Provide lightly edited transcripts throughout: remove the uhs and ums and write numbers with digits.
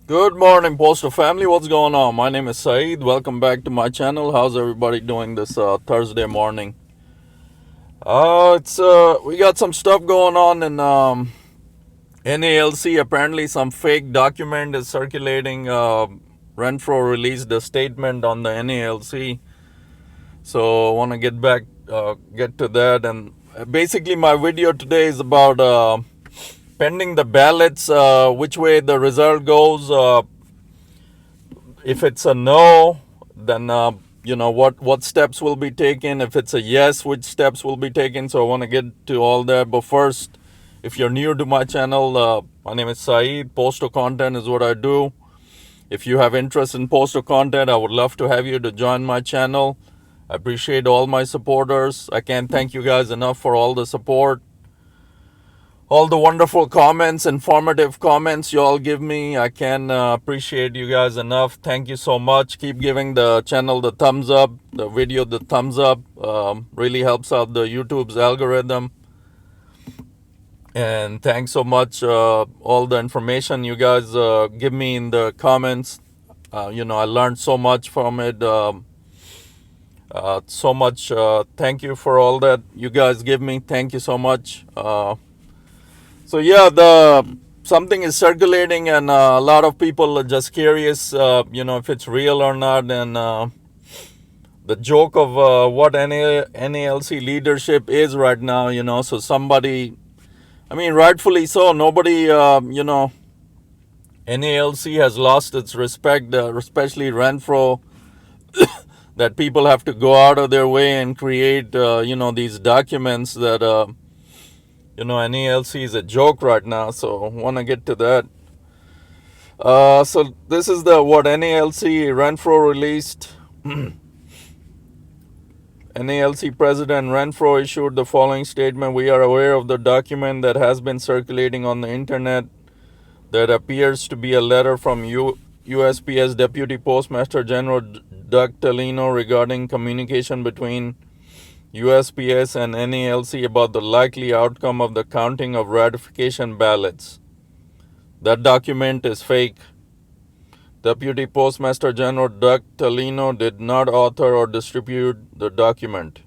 Good morning, Postal family. What's going on? My name is Saeed. Welcome back to my channel. How's everybody doing this Thursday morning? It's we got some stuff going on in NALC. Apparently, some fake document is circulating. Renfro released a statement on the NALC, so I want to get to that. And basically, my video today is about pending the ballots, which way the result goes. If it's a no, then what steps will be taken. If it's a yes, which steps will be taken. So I want to get to all that. But first, if you're new to my channel, my name is Saeed. Postal content is what I do. If you have interest in postal content, I would love to have you to join my channel. I appreciate all my supporters. I can't thank you guys enough for all the support, all the wonderful comments, informative comments you all give me. I can appreciate you guys enough. Thank you so much. Keep giving the channel the thumbs up, the video the thumbs up. Really helps out the YouTube's algorithm. And thanks so much, all the information you guys give me in the comments. I learned so much from it. So much. Thank you for all that you guys give me. Thank you so much. So yeah, something is circulating, and a lot of people are just curious, if it's real or not. And the joke of what NALC leadership is right now, So somebody, rightfully so. Nobody, NALC has lost its respect, especially Renfro. That people have to go out of their way and create, these documents that. NALC is a joke right now, so I want to get to that. So this is what NALC Renfro released. NALC President Renfro issued the following statement. We are aware of the document that has been circulating on the internet that appears to be a letter from USPS Deputy Postmaster General Doug Tellino regarding communication between USPS and NALC about the likely outcome of the counting of ratification ballots. That document is fake. Deputy Postmaster General Doug Tellino did not author or distribute the document.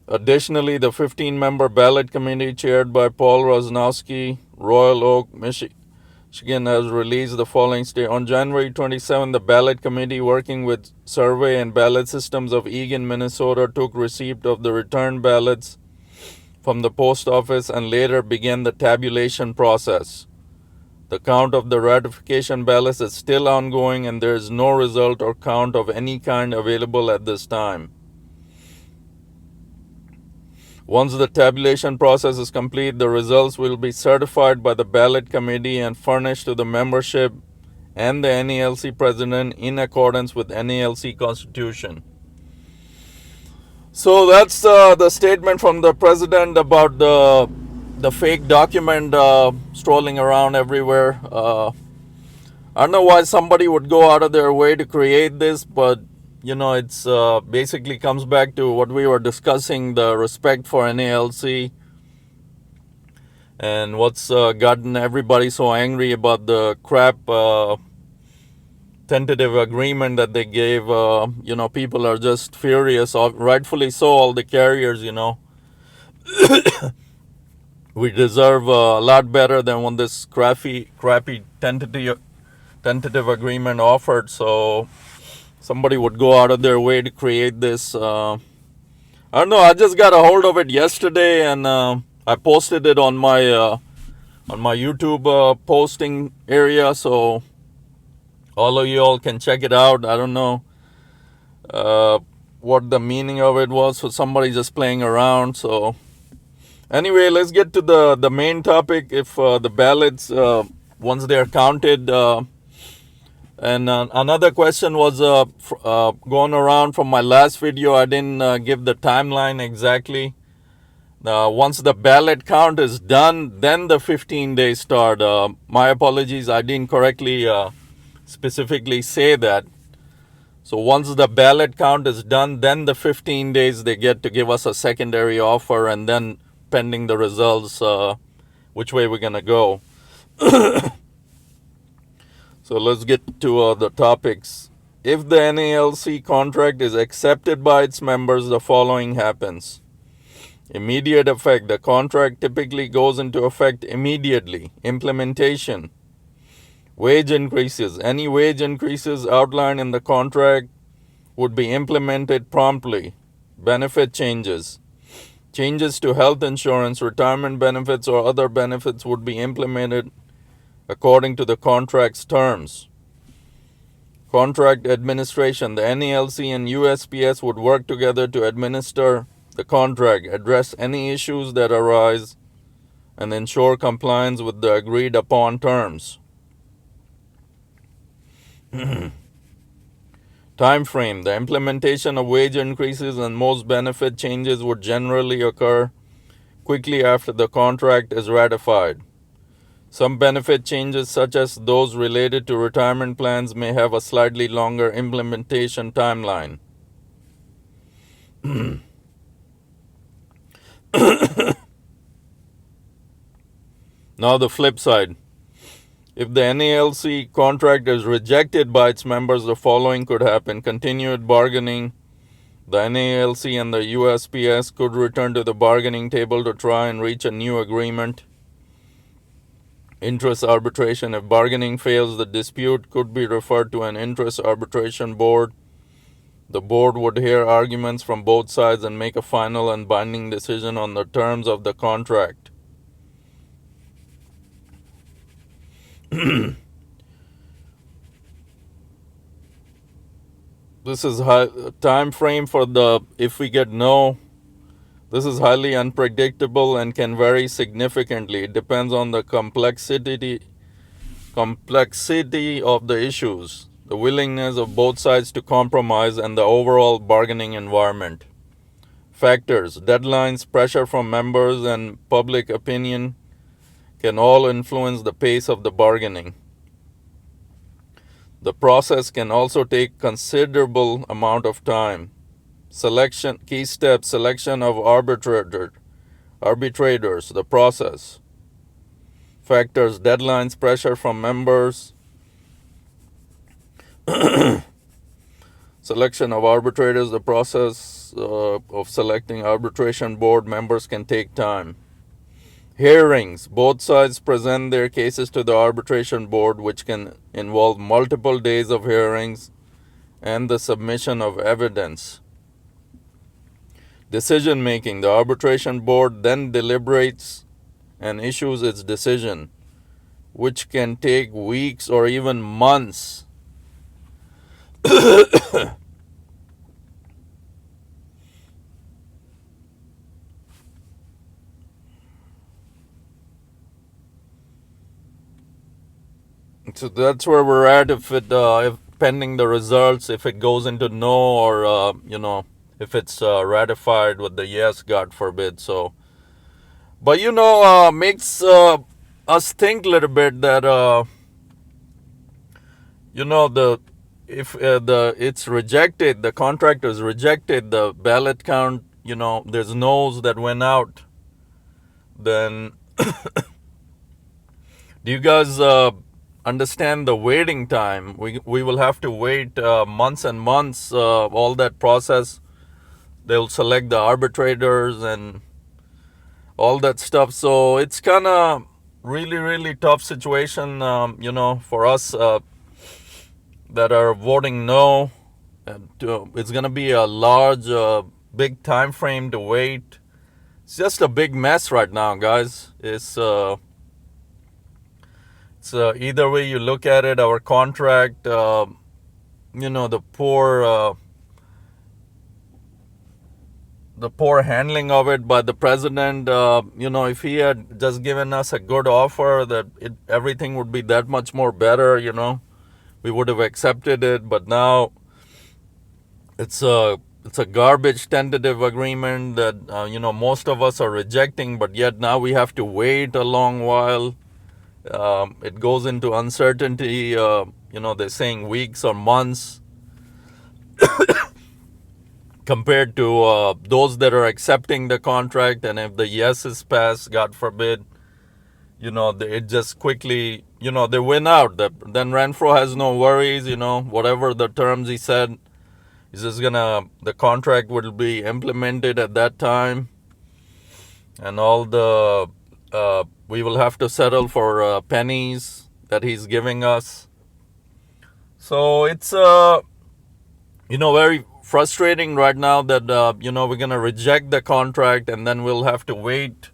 Additionally, the 15-member ballot committee chaired by Paul Rosnowski, Royal Oak, Michigan, has released the following statement. On January 27, the ballot committee, working with Survey and Ballot Systems of Eagan, Minnesota, took receipt of the returned ballots from the post office and later began the tabulation process. The count of the ratification ballots is still ongoing, and there is no result or count of any kind available at this time. Once the tabulation process is complete, the results will be certified by the ballot committee and furnished to the membership and the NALC president in accordance with NALC Constitution. So that's the statement from the president about the fake document strolling around everywhere. I don't know why somebody would go out of their way to create this, but it's basically comes back to what we were discussing, the respect for NALC, and what's gotten everybody so angry about the crap tentative agreement that they gave. People are just furious, rightfully so, all the carriers, we deserve a lot better than when this crappy tentative agreement offered. So somebody would go out of their way to create this. I don't know. I just got a hold of it yesterday, and I posted it on my YouTube posting area, so all of you all can check it out. I don't know what the meaning of it was for somebody just playing around. So anyway, let's get to the main topic. If the ballots, once they're counted. And another question was going around from my last video. I didn't give the timeline exactly. Once the ballot count is done, then the 15 days start. My apologies, I didn't correctly specifically say that. So once the ballot count is done, then the 15 days they get to give us a secondary offer, and then pending the results, which way we're going to go. So let's get to the topics. If the NALC contract is accepted by its members, the following happens. Immediate effect. The contract typically goes into effect immediately. Implementation. Wage increases. Any wage increases outlined in the contract would be implemented promptly. Benefit changes. Changes to health insurance, retirement benefits, or other benefits would be implemented according to the contract's terms. Contract administration. The NALC and USPS would work together to administer the contract, address any issues that arise, and ensure compliance with the agreed upon terms. Time frame. The implementation of wage increases and most benefit changes would generally occur quickly after the contract is ratified. Some benefit changes, such as those related to retirement plans, may have a slightly longer implementation timeline. Now the flip side. If the NALC contract is rejected by its members, the following could happen. Continued bargaining. The NALC and the USPS could return to the bargaining table to try and reach a new agreement. Interest arbitration. If bargaining fails, the dispute could be referred to an interest arbitration board. The board would hear arguments from both sides and make a final and binding decision on the terms of the contract. This is time frame for the if we get no. This is highly unpredictable and can vary significantly. It depends on the complexity of the issues, the willingness of both sides to compromise, and the overall bargaining environment. Factors. Deadlines, pressure from members, and public opinion can all influence the pace of the bargaining. The process can also take considerable amount of time. Selection, key steps, selection of arbitrators, the process. Factors, deadlines, pressure from members. Selection of arbitrators, the process of selecting arbitration board members can take time. Hearings. Both sides present their cases to the arbitration board, which can involve multiple days of hearings and the submission of evidence. Decision making. The arbitration board then deliberates and issues its decision, which can take weeks or even months. So that's where we're at. If pending the results, if it goes into no, or if it's ratified with the yes, God forbid. So, but makes us think a little bit that if it's rejected, the contract is rejected, the ballot count, there's no's that went out. Then, do you guys understand the waiting time? We will have to wait months and months, all that process. They'll select the arbitrators and all that stuff. So it's kind of really, really tough situation, for us that are voting no. And it's going to be a large, big time frame to wait. It's just a big mess right now, guys. It's either way you look at it, our contract, the poor handling of it by the president. If he had just given us a good offer, that everything would be that much more better. We would have accepted it. But now it's a garbage tentative agreement that most of us are rejecting. But yet now we have to wait a long while. It goes into uncertainty. They're saying weeks or months. Compared to those that are accepting the contract, and if the yes is passed, God forbid, it just quickly, they win out. Then Renfro has no worries. Whatever the terms he said, he's just the contract will be implemented at that time, and all the we will have to settle for pennies that he's giving us. So it's very frustrating right now that we're gonna reject the contract, and then we'll have to wait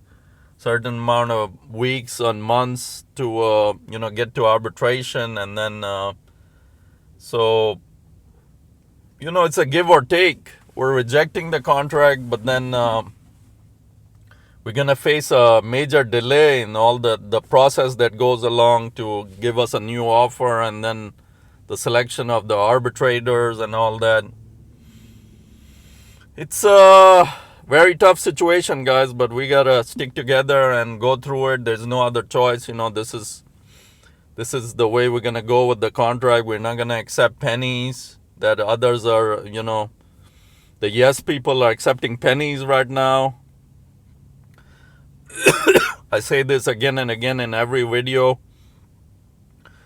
certain amount of weeks and months to get to arbitration, and then so it's a give or take. We're rejecting the contract, but then we're gonna face a major delay in all the process that goes along to give us a new offer, and then the selection of the arbitrators and all that. It's a very tough situation, guys, but we gotta stick together and go through it. There's no other choice. This is the way we're gonna go with the contract. We're not gonna accept pennies that others are. The yes people are accepting pennies right now. I say this again and again in every video.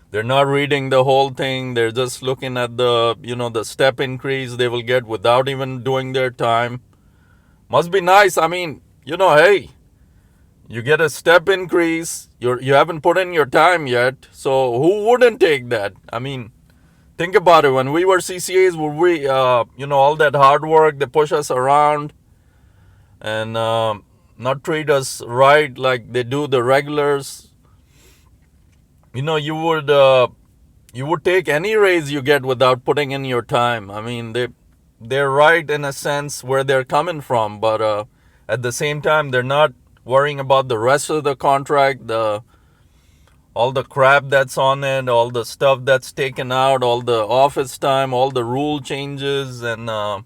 They're not reading the whole thing. They're just looking at the step increase they will get without even doing their time. Must be nice. I mean, hey, you get a step increase. You haven't put in your time yet. So who wouldn't take that? I mean, think about it. When we were CCAs, were we, all that hard work, they push us around and not treat us right like they do the regulars. You would take any raise you get without putting in your time. I mean, they're right in a sense where they're coming from, but at the same time, they're not worrying about the rest of the contract, all the crap that's on it, all the stuff that's taken out, all the office time, all the rule changes, and that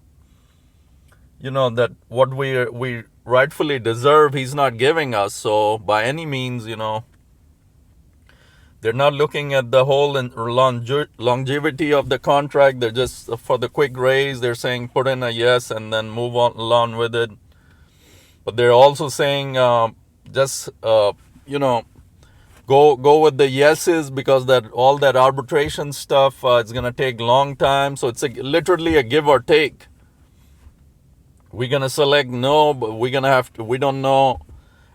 what we rightfully deserve, he's not giving us. So by any means, they're not looking at the whole longevity of the contract. They're just for the quick raise. They're saying put in a yes and then move on along with it. But they're also saying just go with the yeses, because all that arbitration stuff it's gonna take long time. So it's literally a give or take. We're gonna select no, but we don't know.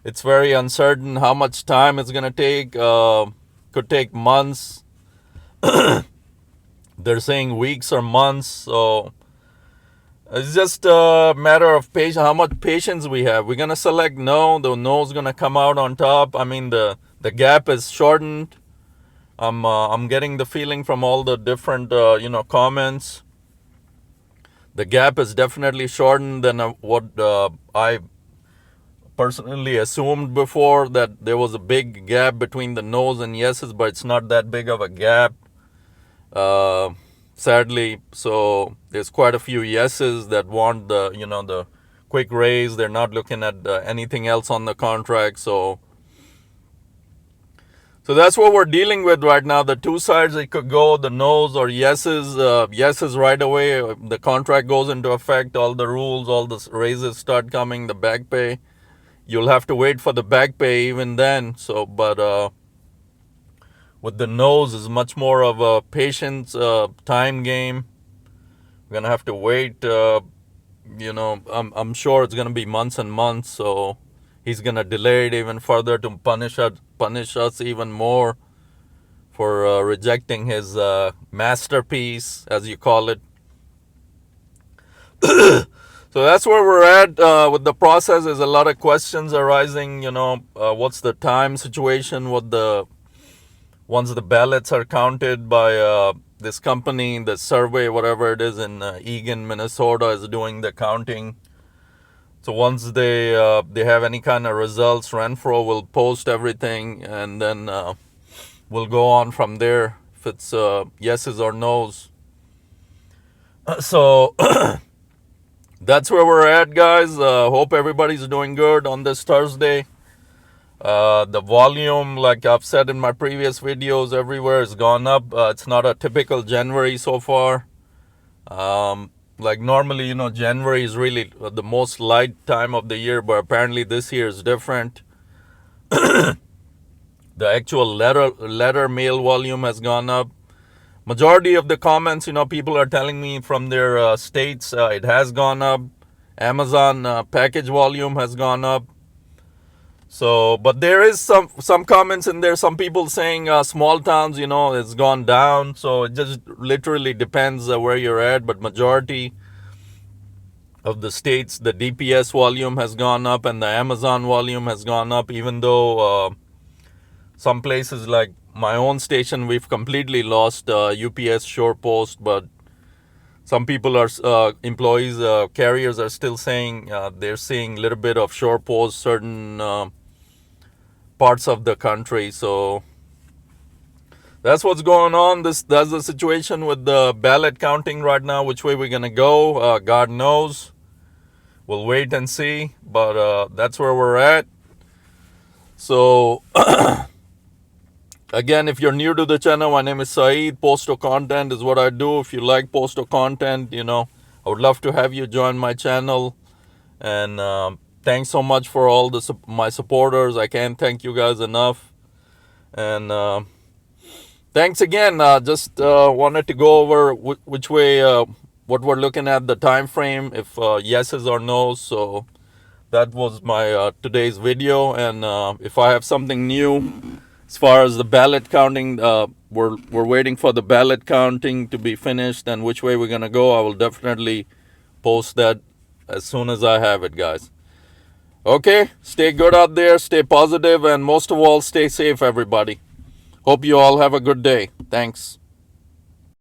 It's very uncertain how much time it's gonna take. Could take months. They're saying weeks or months. So it's just a matter of patience, how much patience we have. We're gonna select no. The no is gonna come out on top. I mean, the gap is shortened. I'm getting the feeling from all the different comments. The gap is definitely shortened than what I personally assumed before, that there was a big gap between the no's and yeses, but it's not that big of a gap, sadly. So there's quite a few yeses that want the quick raise. They're not looking at anything else on the contract. So that's what we're dealing with right now. The two sides, it could go the no's or yeses. Yeses right away, the contract goes into effect, all the rules, all the raises start coming, the back pay. You'll have to wait for the back pay even then. So, but with the no's is much more of a patience time game. We're gonna have to wait. I'm sure it's gonna be months and months. So he's gonna delay it even further to punish us even more for rejecting his masterpiece, as you call it. So that's where we're at with the process. There's a lot of questions arising. What's the time situation? Once the ballots are counted by this company, the survey, whatever it is in Eagan, Minnesota, is doing the counting. So once they have any kind of results, Renfro will post everything, and then we'll go on from there if it's yeses or nos. So that's where we're at, guys. Hope everybody's doing good on this Thursday. The volume, like I've said in my previous videos, everywhere has gone up. It's not a typical January so far. Like normally, January is really the most light time of the year, but apparently this year is different. The actual letter mail volume has gone up. Majority of the comments, people are telling me from their states, it has gone up. Amazon package volume has gone up. So, but there is some comments in there. Some people saying small towns, it's gone down. So it just literally depends where you're at. But majority of the states, the DPS volume has gone up and the Amazon volume has gone up. Even though some places like my own station, we've completely lost UPS short post, but some people are employees, carriers are still saying they're seeing a little bit of short post certain parts of the country. So that's what's going on. That's the situation with the ballot counting right now. Which way we're gonna go, God knows. We'll wait and see. But that's where we're at. So again, if you're new to the channel, my name is Saeed. Postal content is what I do. If you like postal content, I would love to have you join my channel. And thanks so much for all my supporters. I can't thank you guys enough. And thanks again. Just wanted to go over which way, what we're looking at, the time frame, if yeses or no's. So that was my today's video. And if I have something new as far as the ballot counting, we're waiting for the ballot counting to be finished, and which way we're gonna go, I will definitely post that as soon as I have it, guys. Okay, stay good out there, stay positive, and most of all, stay safe, everybody. Hope you all have a good day. Thanks.